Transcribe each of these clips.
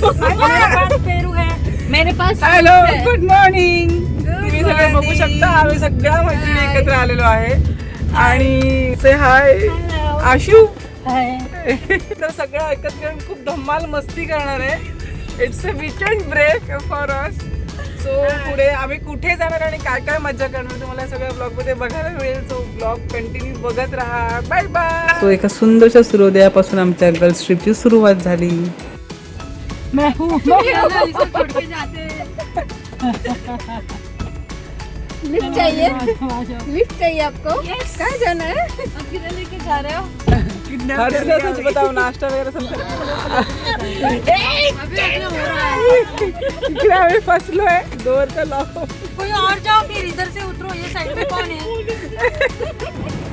पेरू है मेरे pass. Hello, good morning. तुम्ही सगळे बघू शकता आम्ही सगळ्या मैत्रिणी एकत्र आलेलो आहे. आणि से हाय आशू. तर सगळं एकत्र येऊन खूप धम्माल मस्ती करणार आहे. It's a weekend break for us. So पुढे आम्ही कुठे जाणार आणि काय काय मजा करणार तुम्हाला सगळ्या ब्लॉग मध्ये बघायला मिळेल. सो ब्लॉग कंटिन्यू बघत राहा. Bye bye. सो एका सुंदरशा सूर्योदयापासून आमच्या गर्ल्स ट्रिपची सुरुवात झाली. लिफ्ट चाहिए? लिफ्ट चाहिए आपको? कहाँ जाना है? किधर लेके जा रहे हो? सच बताओ, नाश्ता वगैरह सब इकडे आम्ही फसलो आहे. डोर का लॉक. कोई और जाओ फिर, इधर से उतरो. ये साइड पे कौन है?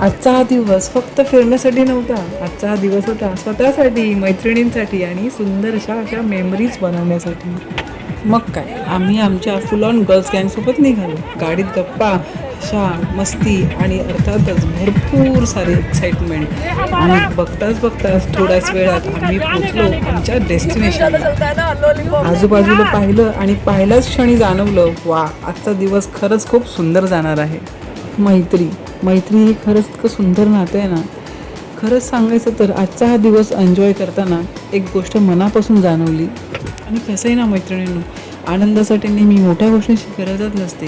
आजचा हा दिवस फक्त फिरण्यासाठी नव्हता. आजचा हा दिवस होता स्वतःसाठी, मैत्रिणींसाठी आणि सुंदर अशा मेमरीज बनवण्यासाठी. मग काय, आम्ही आमच्या फुल ऑन गर्ल्स गँगसोबत निघालो. गाडीत गप्पा, मस्ती आणि अर्थातच भरपूर सारे एक्साइटमेंट. आणि बघताच थोड्याच वेळात आम्ही पोहोचलो आमच्या डेस्टिनेशनला. आजूबाजूला पाहिलं आणि पाहिल्याच क्षणी जाणवलं, वा, आजचा दिवस खरंच खूप सुंदर जाणार आहे. मैत्री ही खरंच इतकं सुंदर नातं आहे ना. खरंच सांगायचं तर आजचा हा दिवस एन्जॉय करताना एक गोष्ट मनापासून जाणवली. आणि कसंही ना मैत्रिणींनो, आनंदासाठी नेहमी मोठ्या गोष्टींची गरजच नसते.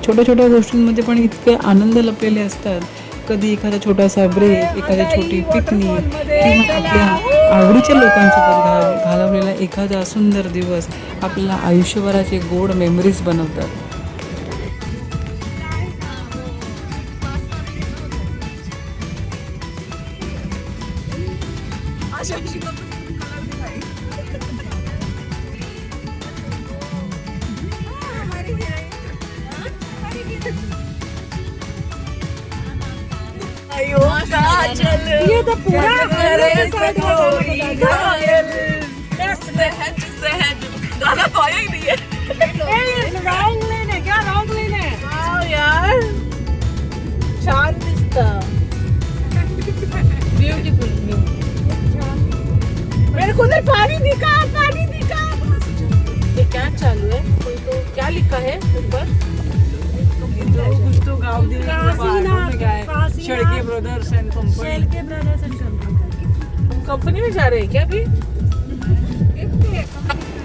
छोट्या गोष्टींमध्ये पण इतके आनंद लपलेले असतात. कधी एखादा छोटासा ब्रेक, एखादी छोटी पिकनिक किंवा आपल्या आवडीच्या लोकांसोबत घालवलेला एखादा सुंदर दिवस आपल्याला आयुष्यभराचे गोड मेमरीज बनवतात. ये तो पूरा रॉन्ग लेने क्या रॉन्ग लेने. यार छान दिसतं. ब्यूटीफुल. मेरे को पानी दिखा. ये क्या चालू है? कोई तो क्या लिखा है ऊपर? कुछ तो गाँव दिल शेळके ब्रदर्स एंड कंपनी में जा रहे हैं क्या अभी?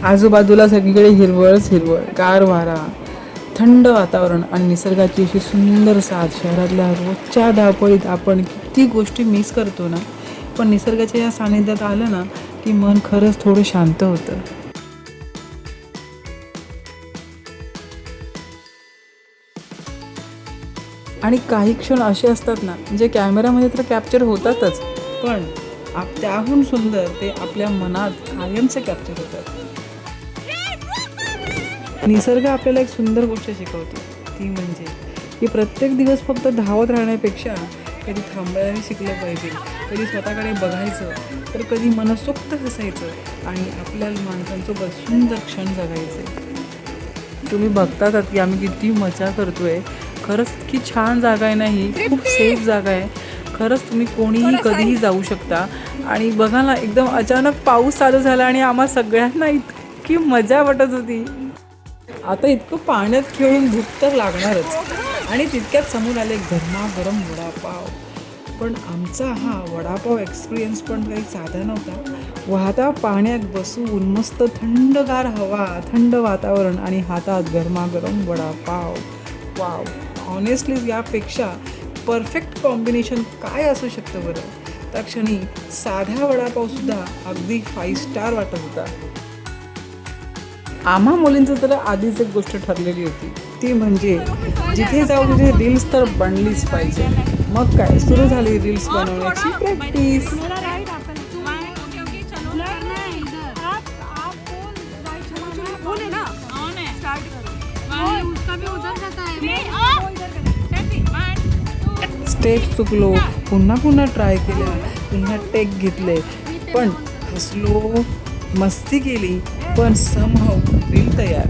आजूबाजूला सगळीकडे हिरवळच हिरवळ, गार वारा, थंड वातावरण आणि निसर्गाची अशी सुंदर साथ. शहरातल्या रोजच्या धावपळीत आपण किती गोष्टी मिस करतो ना, पण निसर्गाच्या या सानिध्यात आलं ना की मन खरंच थोडं शांत होतं. आणि काही क्षण असे असतात ना, जे कॅमेऱ्यामध्ये तर कॅप्चर होतातच, पण त्याहून सुंदर ते आपल्या मनात कायमचे कॅप्चर होतात. निसर्ग आपल्याला एक सुंदर गोष्ट शिकवतो, ती म्हणजे की प्रत्येक दिवस फक्त धावत राहण्यापेक्षा कधी थांबायला शिकलं पाहिजे. कधी स्वतःकडे बघायचं, तर कधी मनसोक्त हसायचं आणि आपल्या माणसांसोबत सुंदर क्षण जगायचे. तुम्ही बघतात की आम्ही किती मजा करतोय. खरंच इतकी छान जागा आहे ना ही, खूप सेफ जागा आहे. खरंच तुम्ही कोणीही कधीही जाऊ शकता. आणि बघा ना, एकदम अचानक पाऊस चालू झाला आणि आम्हा सगळ्यांना इतकी मजा वाटत होती. आता इतकं पाण्यात खेळून भूक तर लागणारच. आणि तितक्यात समोर आले गरमागरम वडापाव. पण आमचा हा वडापाव एक्सपिरियन्स पण काही साधा नव्हता. वाहता पाण्यात बसून मस्त थंडगार हवा, थंड वातावरण आणि हातात गरमागरम वडापाव. वाव, ऑनेस्टली यापेक्षा परफेक्ट कॉम्बिनेशन काय असू शकतं बरं. त्या क्षणी साधा वडापावसुद्धा अगदी 5 स्टार वाटत होता. आम्हा मुलींचं तर आधीच एक गोष्ट ठरलेली होती, ती म्हणजे जिथे जाऊ तिथे रील्स तर बनलीच पाहिजे. मग काय, सुरू झाली रील्स बनवण्याची प्रॅक्टिस. स्टेप चुकलो, पुन्हा ट्राय केल्या, पुन्हा टेक घेतले, पण हसलो, मस्ती केली, पण समहाऊ रील तयार.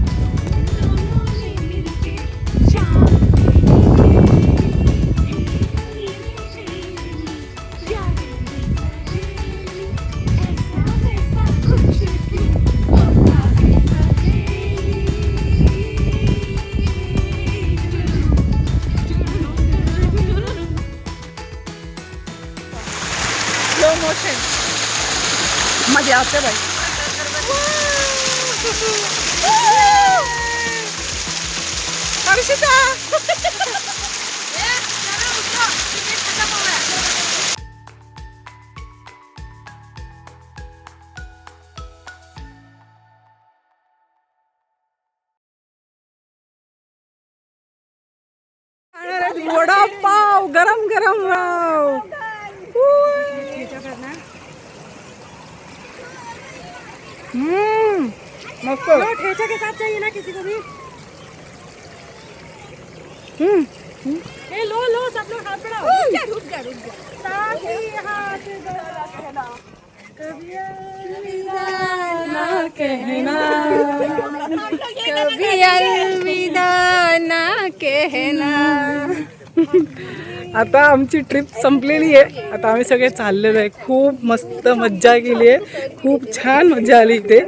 हर्षिता वडा पाव गरम गरम पाव मस्त ठेचा के साथ चाहिए ना किसी को भी। ए लो लो सब लोग हाथ बढ़ाओ। रुक जा साथ ही हाथ बढ़ाना, कभी अलविदा ना कहना कभी अलविदा ना कहना. आता आमची ट्रिप संपलेली आहे. आता आम्ही सगळे चाललेलो आहे. खूप मस्त मज्जा केली आहे. खूप छान मज्जा आली इथे.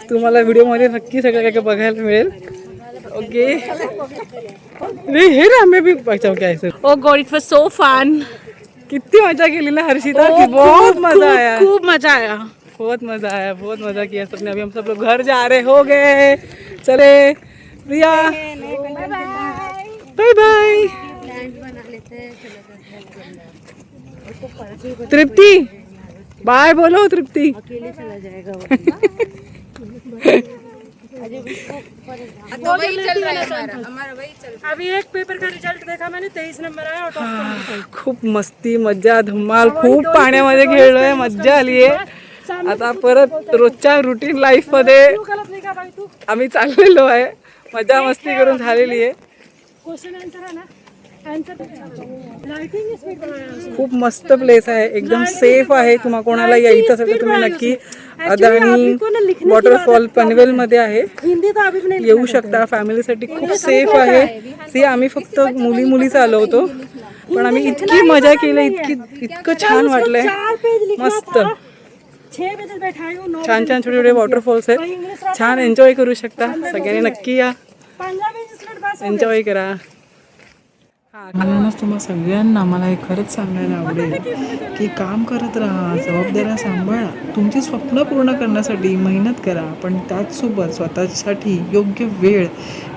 तुम्हाला व्हिडिओमध्ये नक्की सगळं काय काय बघायला मिळेल. ओके नाही हे ना आम्ही भी बचाव क्या है. Oh God, it was so fun. कितनी मजा केली ना हर्षिता की बहुत मजा आया. खूब मजा आया. बहुत मजा आया. बहुत मजा किया सबने. अभी हम सब लोग घर जा रहे हो गए. चले प्रिया बाय बाय. तृप्ति बाय बोलो. तृप्ति तो वही चल रहा है हमारा वही चल रहा अभी एक पेपर का रिजल्ट देखा मैंने, 23 नंबर आया आउट ऑफ खूप मस्ती मज्जा धमाल. खूप पाण्यामध्ये खेळलोय. मज्जा आली आहे. आता परत रोजच्या रुटीन लाईफ मध्ये गलत नहीं कहा भाई तू. आम्ही चाललेलो आहे. मजा मस्ती करून झालेली आहे. क्वेश्चन आंसर है ना, आंसर लाइटिंग स्पीड बनाया उसने. खूप मस्त प्लेस आहे. एकदम सेफ आहे. तुम्हा कोणाला यायचं असेल तर तुम्ही नक्की अदानी वॉटरफॉल पनवेल मध्ये आहे. हिंदी तो अभी भी नहीं येऊ शकता. फॅमिलीसाठी खूप सेफ आहे. ती आम्ही फक्त मुलीच आलो होतो पण आम्ही इतकी मजा केली. इतकं छान वाटलंय. मस्त 6 बजे बैठाई हूँ, 9 छान छान छोटे छोटे वॉटरफॉल्स आहेत. छान एन्जॉय करू शकता. सगळ्यांनी नक्की या. 15 मिनट बस. एन्जॉय करा. म्हणूनच तुम्हा सगळ्यांना मला हे खरंच सांगायला आवडेल की काम करत राहा. जबाबदाऱ्या सांभाळा. तुमची स्वप्न पूर्ण करण्यासाठी मेहनत करा. पण त्याचसोबत स्वतःसाठी योग्य वेळ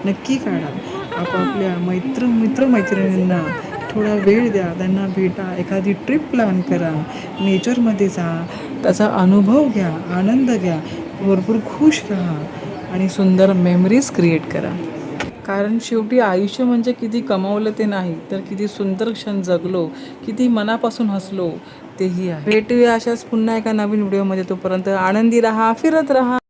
नक्की काढा. आपापल्या मित्रमैत्रिणींना थोडा वेळ द्या. त्यांना भेटा. एखादी ट्रिप प्लॅन करा. नेचरमध्ये जा. त्याचा अनुभव घ्या. आनंद घ्या. भरपूर खुश राहा आणि सुंदर मेमरीज क्रिएट करा. कारण शेवटी आयुष्य म्हणजे किती कमावलं ते नाही तर किती सुंदर क्षण जगलो, किती मनापासून हसलो तेही आहे. भेटूया अशाच पुन्हा एका नवीन व्हिडिओमध्ये. तोपर्यंत आनंदी राहा, फिरत राहा.